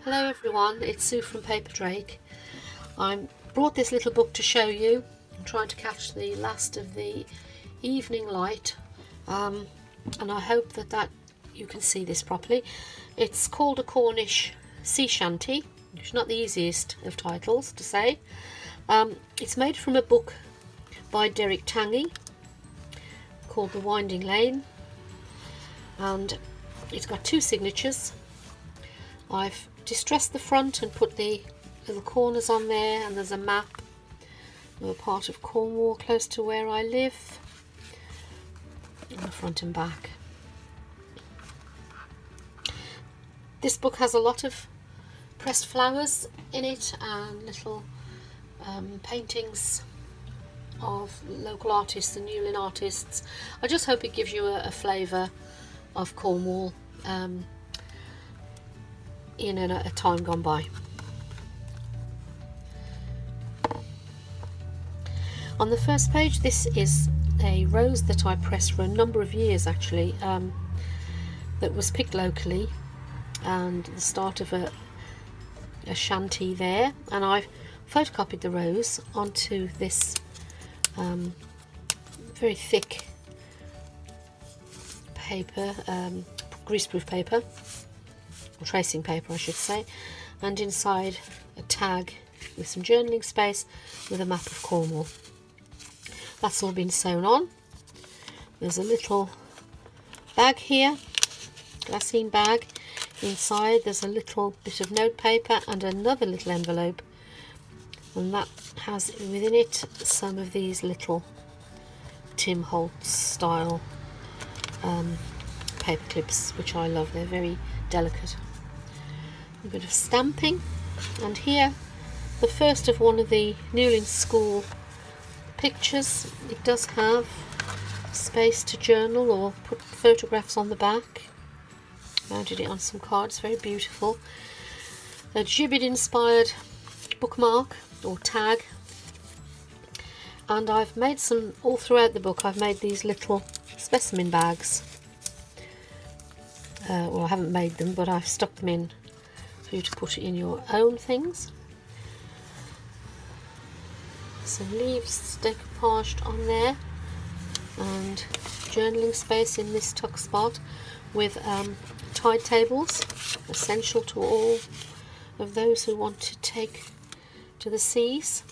Hello everyone, it's Sue from Paper Drake. I brought this little book to show you. I'm trying to catch the last of the evening light, and I hope that you can see this properly. It's called a Cornish Sea Shanty, which is not the easiest of titles to say. It's made from a book by Derek Tangy called The Winding Lane, and it's got two signatures. I've distressed the front and put the little corners on there, and there's a map of a part of Cornwall close to where I live in the front and back. This book has a lot of pressed flowers in it and little paintings of local artists and Newlyn artists. I just hope it gives you a flavour of Cornwall in a time gone by. On the first page, this is a rose that I pressed for a number of years actually, that was picked locally, and the start of a shanty there, and I've photocopied the rose onto this very thick paper, greaseproof paper, or tracing paper I should say, and inside a tag with some journaling space with a map of Cornwall. That's all been sewn on. There's a little bag here, glassine bag. Inside there's a little bit of note paper and another little envelope, and that has within it some of these little Tim Holtz style paper clips, which I love. They're very delicate. A bit of stamping, and here the first of one of the Newlyn School pictures. It does have space to journal or put photographs on the back. Mounted it on some cards, very beautiful. A gibbet inspired bookmark or tag, and I've made some all throughout the book. I've made these little specimen bags. Well, I haven't made them, but I've stuck them in for you to put in your own things. Some leaves decoupaged on there, and journaling space in this tuck spot with tide tables, essential to all of those who want to take to the seas.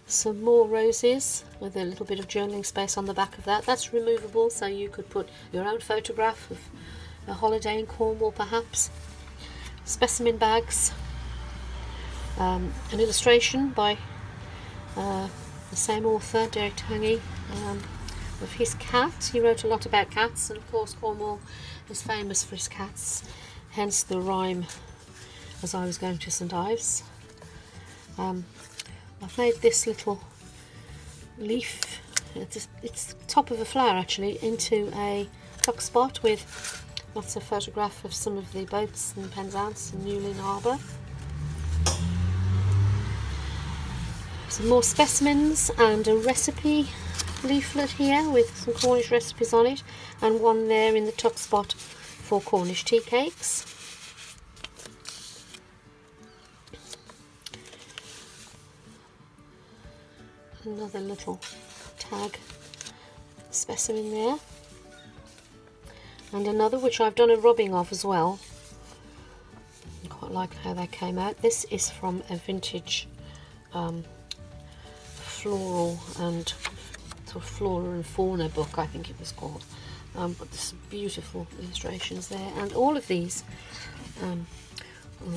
Some more roses with a little bit of journaling space on the back of that. That's removable, so you could put your own photograph of a holiday in Cornwall perhaps. Specimen bags, an illustration by the same author, Derek Tangy, of his cat. He wrote a lot about cats, and of course Cornwall is famous for his cats, hence the rhyme "As I was going to St Ives." I've made this little leaf, it's the top of a flower actually, into a tuck spot with lots of photograph of some of the boats and Penzance and Newlyn Harbour. Some more specimens and a recipe leaflet here with some Cornish recipes on it, and one there in the tuck spot for Cornish tea cakes. Another little tag specimen there, and another which I've done a rubbing of as well. I quite like how they came out. This is from a vintage floral and sort of flora and fauna book, I think it was called, but there's some beautiful illustrations there, and all of these are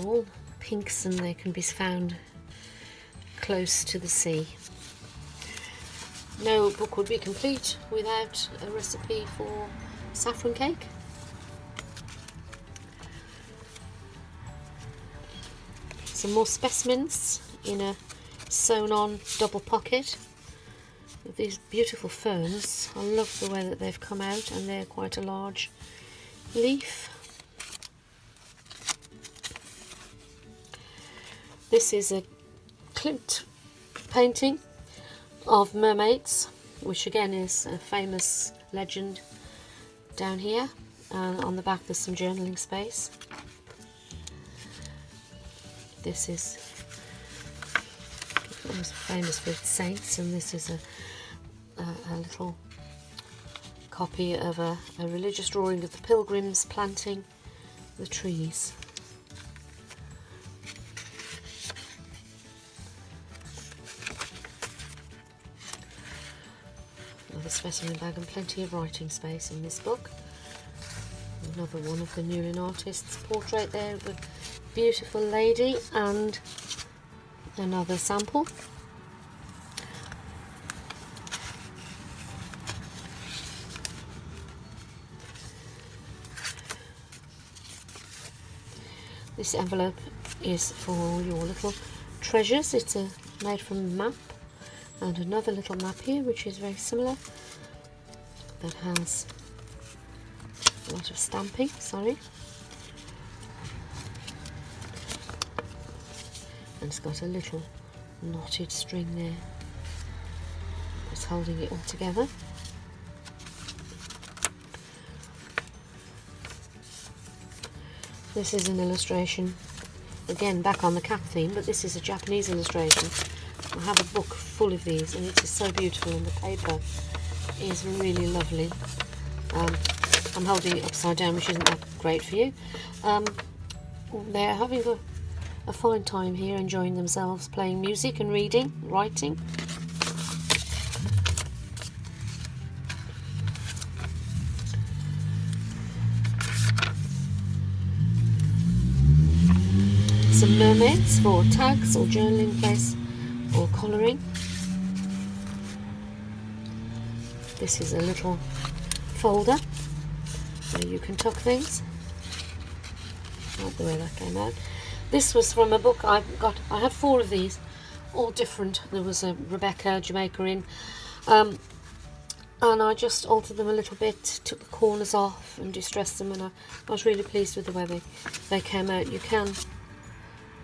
all pinks, and they can be found close to the sea. No book would be complete without a recipe for saffron cake. Some more specimens in a sewn on double pocket with these beautiful ferns. I love the way that they've come out, and they're quite a large leaf. This is a Klimt painting of mermaids, which again is a famous legend down here, and on the back there's some journaling space. This is famous for its saints, and this is a little copy of a religious drawing of the pilgrims planting the trees. Another specimen bag and plenty of writing space in this book. Another one of the Newlyn artist's portrait there of a beautiful lady, and another sample. This envelope is for your little treasures. It's made from a map, and another little map here which is very similar, that has a lot of stamping, sorry. And it's got a little knotted string there that's holding it all together. This is an illustration, again back on the cat theme, but this is a Japanese illustration. I have a book full of these, and it is so beautiful, and the paper is really lovely. I'm holding it upside down, which isn't that great for you. They're having a fine time here, enjoying themselves, playing music and reading, writing. Some mermaids for tags or journaling place or colouring. This is a little folder where you can tuck things. I like the way that came out. This was from a book I had 4 of these, all different. There was a Rebecca, Jamaica in, and I just altered them a little bit, took the corners off and distressed them, and I was really pleased with the way they came out. You can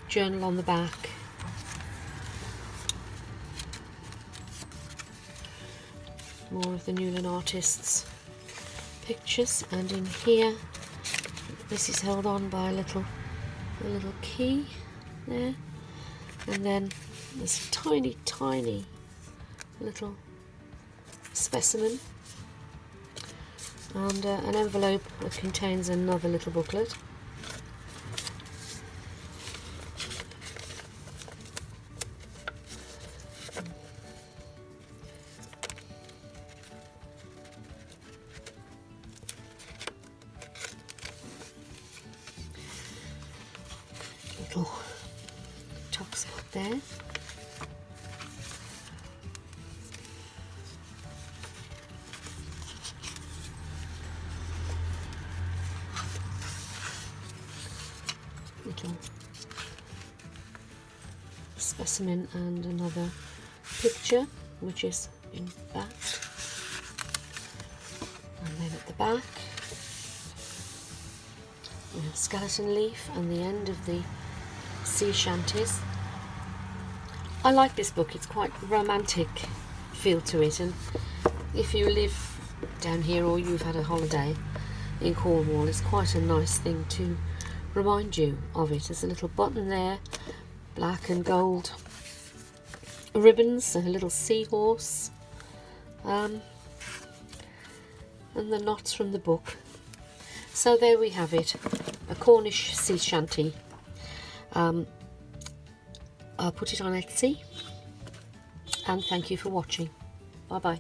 journal on the back. More of the Newlyn artists' pictures, and in here this is held on by a little key there, and then this tiny little specimen, and an envelope that contains another little booklet. Little top spot there. Little specimen and another picture, which is in that, and then at the back we have skeleton leaf and the end of the sea shanties. I like this book, it's quite romantic feel to it, and if you live down here or you've had a holiday in Cornwall, it's quite a nice thing to remind you of it. There's a little button there, black and gold ribbons, a little seahorse, and the knots from the book. So there we have it, a Cornish Sea Shanty. I'll put it on Etsy, and thank you for watching. Bye bye.